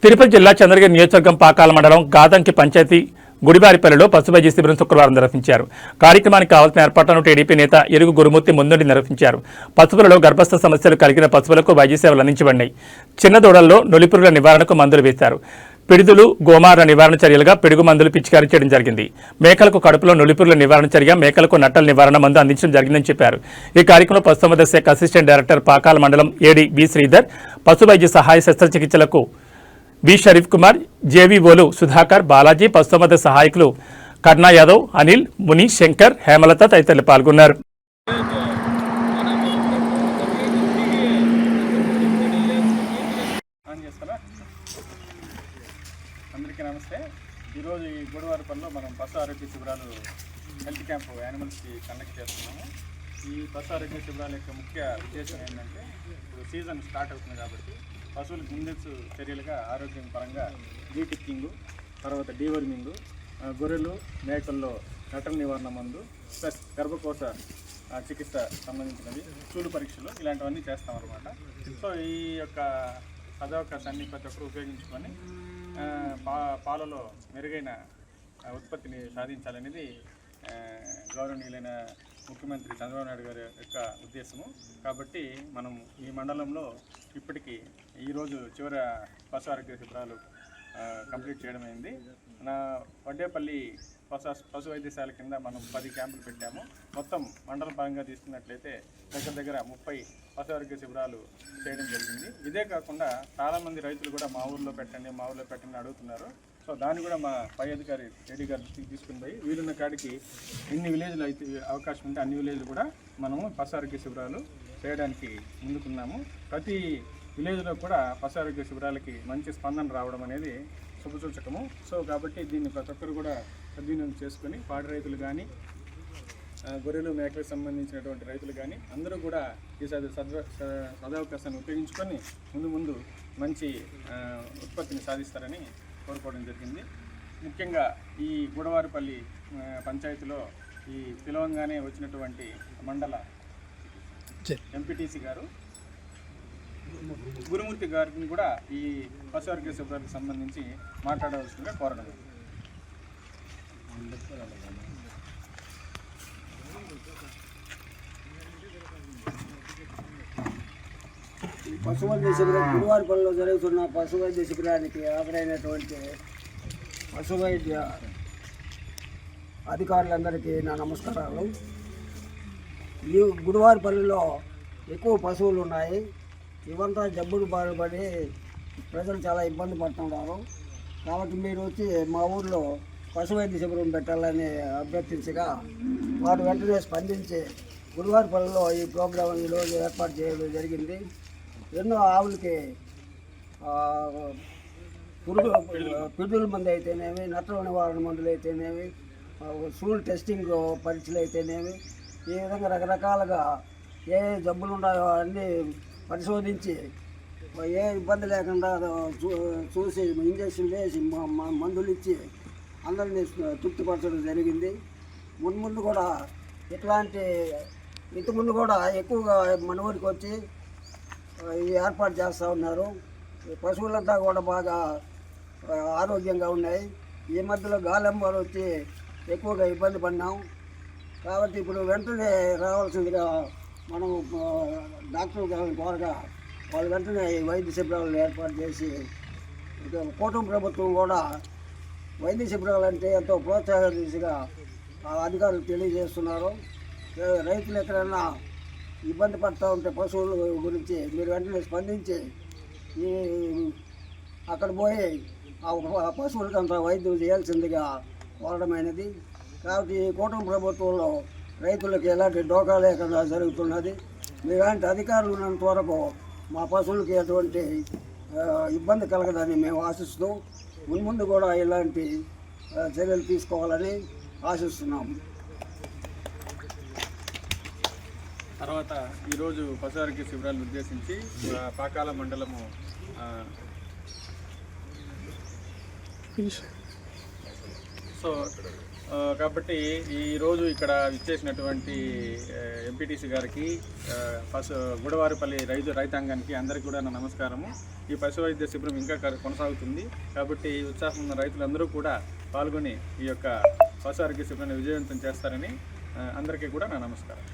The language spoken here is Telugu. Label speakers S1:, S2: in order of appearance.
S1: తిరుపతి జిల్లా చంద్రగిరి నియోజకవర్గం పాకాల మండలం గాదంకి పంచాయతీ గుడివారిపల్లిలో పశువైద్య శిబిరం శుక్రవారం నిర్వహించారు. కార్యక్రమానికి కావాల్సిన ఏర్పాట్లను టీడీపీ నేత ఎరుగు గురుమూర్తి ముందుండి నిర్వహించారు. పశువులలో గర్భస్థ సమస్యలు కలిగిన పశువులకు వైద్య సేవలు అందించబడినాయి. చిన్న దూడల్లో నులిపురుగుల నివారణకు మందులు వేశారు. పిడుదులు గోమార నివారణ చర్యలుగా పిడుగు మందులు పిచికారీ చేయడం జరిగింది. మేకలకు కడుపులో నులిపురుగుల నివారణ చర్య, మేకలకు నట్టల నివారణ మందు అందించడం జరిగిందని చెప్పారు. ఈ కార్యక్రమంలో పశుసంవర్ధక శాఖ అసిస్టెంట్ డైరెక్టర్ పాకాల మండలం ఏడీ బి శ్రీధర్, పశు వైద్య సహాయ శస్త్రచికిత్సలకు బి షరీఫ్ కుమార్, జేవీఓలు సుధాకర్, బాలాజీ, పశుసంవర్ధక సహాయకులు కర్ణా యాదవ్, అనిల్, ముని, శంకర్, హేమలత తదితరులు పాల్గొన్నారు.
S2: అందరికీ నమస్తే. ఈరోజు ఈ గుడివారిపల్లిలో మనం పశు ఆరోగ్య శిబిరాలు హెల్త్ క్యాంప్ యానిమల్స్కి కండక్ట్ చేస్తున్నాము. ఈ పశు ఆరోగ్య శిబిరాల యొక్క ముఖ్య ఉద్దేశం ఏంటంటే, ఇప్పుడు సీజన్ స్టార్ట్ అవుతుంది కాబట్టి పశువులకు ముందస్తు చర్యలుగా ఆరోగ్యం పరంగా డీటిక్కింగ్, తర్వాత డీవర్మింగ్, గొర్రెలు మేకల్లో నట్టల నివారణ మందు, ప్లస్ గర్భకోశ చికిత్స సంబంధించినవి, చూడు పరీక్షలు, ఇలాంటివన్నీ చేస్తామన్నమాట. సో ఈ యొక్క సదవకాశాన్ని ప్రతి ఒక్కరు ఉపయోగించుకొని పాలలో మెరుగైన ఉత్పత్తిని సాధించాలనేది గౌరవనీయులైన ముఖ్యమంత్రి చంద్రబాబు నాయుడు గారి యొక్క ఉద్దేశము. కాబట్టి మనం ఈ మండలంలో ఇప్పటికీ ఈరోజు చివరి పశు ఆరోగ్య శిబిరాలు కంప్లీట్ చేయడం అయింది. వడ్డేపల్లి పశు వైద్యశాల కింద మనం 10 క్యాంపులు పెట్టాము. మొత్తం మండలం పరంగా తీసుకున్నట్లయితే దగ్గర 30 పశు ఆరోగ్య శిబిరాలు చేయడం జరిగింది. ఇదే కాకుండా చాలామంది రైతులు కూడా మా ఊర్లో పెట్టండి అడుగుతున్నారు. సో దాన్ని కూడా మా పై అధికారి ఏడీ గారు తీసుకుని పోయి వీలున్న కాడికి ఎన్ని విలేజ్లు అయితే అవకాశం ఉంటే అన్ని విలేజ్లు కూడా మనము పశు ఆరోగ్య శిబిరాలు చేయడానికి ముందుకున్నాము. ప్రతి విలేజ్లో కూడా పశు ఆరోగ్య శిబిరాలకి మంచి స్పందన రావడం అనేది శుభసూచకము. సో కాబట్టి దీన్ని ప్రతి ఒక్కరు కూడా సద్వినియోగం చేసుకొని పాడి రైతులు కానీ, గొర్రెలు మేకలకు సంబంధించినటువంటి రైతులు కానీ అందరూ కూడా ఈ సదవకాశాన్ని ఉపయోగించుకొని ముందు మంచి ఉత్పత్తిని సాధిస్తారని కోరుకోవడం జరిగింది. ముఖ్యంగా ఈ గుడివారిపల్లి పంచాయతీలో ఈ పిలవంగానే వచ్చినటువంటి మండల ఎంపీటీసీ గారు గురుమూర్తి గారిని కూడా ఈ పశు ఆరోగ్య శిబిరాలకు సంబంధించి మాట్లాడవలసిందిగా కోరడం.
S3: ఈ పశు వైద్య శిబిరం గుడివారిపల్లిలో జరుగుతున్న పశు వైద్య శిబిరానికి హాజరైనటువంటి పశు వైద్య అధికారులందరికీ నా నమస్కారాలు. ఈ గుడివారిపల్లిలో ఎక్కువ పశువులు ఉన్నాయి. ఇవంతా జబ్బులు బాధపడి ప్రజలు చాలా ఇబ్బంది పడుతున్నారు. కాబట్టి మీరు వచ్చి మా ఊర్లో పశు వైద్య శిబిరం పెట్టాలని అభ్యర్థించగా వారు వెంటనే స్పందించి గుడివారిపల్లిలో ఈ ప్రోగ్రాం ఈరోజు ఏర్పాటు చేయడం జరిగింది. ఎన్నో ఆవులకి పిడుదల మందు అయితేనేమి, నట్టల నివారణ మందులు అయితేనేమి, సూల్ టెస్టింగ్ పరీక్షలు అయితేనేమి, ఈ విధంగా రకరకాలుగా ఏ జబ్బులు ఉన్నాయో అన్నీ పరిశోధించి ఏ ఇబ్బంది లేకుండా చూసి ఇంజక్షన్లు వేసి మందులు ఇచ్చి అందరినీ తృప్తిపరచడం జరిగింది. ముందు కూడా ఇంతకుముందు కూడా ఎక్కువగా మన ఊరికి వచ్చి ఏర్పాటు చేస్తూ ఉన్నారు. పశువులంతా కూడా బాగా ఆరోగ్యంగా ఉన్నాయి. ఈ మధ్యలో గాలెంబాలు వచ్చి ఎక్కువగా ఇబ్బంది పడినాం. కాబట్టి ఇప్పుడు వెంటనే రావాల్సిందిగా మనం డాక్టర్ గారిని కోరగా వాళ్ళు వెంటనే వైద్య శిబిరాలను ఏర్పాటు చేసి, కూటమి ప్రభుత్వం కూడా వైద్య శిబిరాలు అంటే ఎంతో ప్రోత్సాహ దిశగా అధికారులు తెలియజేస్తున్నారు. రైతులు ఎక్కడైనా ఇబ్బంది పడుతూ ఉంటే పశువుల గురించి మీరు వెంటనే స్పందించి అక్కడ పోయి ఆ పశువులకంతా వైద్యం చేయాల్సిందిగా కోరడమైనది. కాబట్టి ఈ కూటమి ప్రభుత్వంలో రైతులకు ఎలాంటి డోకా లేకుండా జరుగుతున్నది. మీలాంటి అధికారులు ఉన్నంత వరకు మా పశువులకి ఎటువంటి ఇబ్బంది కలగదని మేము ఆశిస్తూ ముందు కూడా ఇలాంటి చర్యలు తీసుకోవాలని ఆశిస్తున్నాము.
S2: తర్వాత ఈరోజు పశు ఆరోగ్య శిబిరాలను ఉద్దేశించి పాకాల మండలము సో కాబట్టి ఈరోజు ఇక్కడ ఇచ్చేసినటువంటి ఎంపీటీసీ గారికి గుడవారిపల్లి రైతాంగానికి అందరికీ కూడా నా నమస్కారము. ఈ పశు వైద్య శిబిరం ఇంకా కొనసాగుతుంది కాబట్టి ఉత్సాహం ఉన్న రైతులందరూ కూడా పాల్గొని ఈ యొక్క పశు ఆరోగ్య శిబిరాన్ని విజయవంతం చేస్తారని అందరికీ కూడా నా నమస్కారం.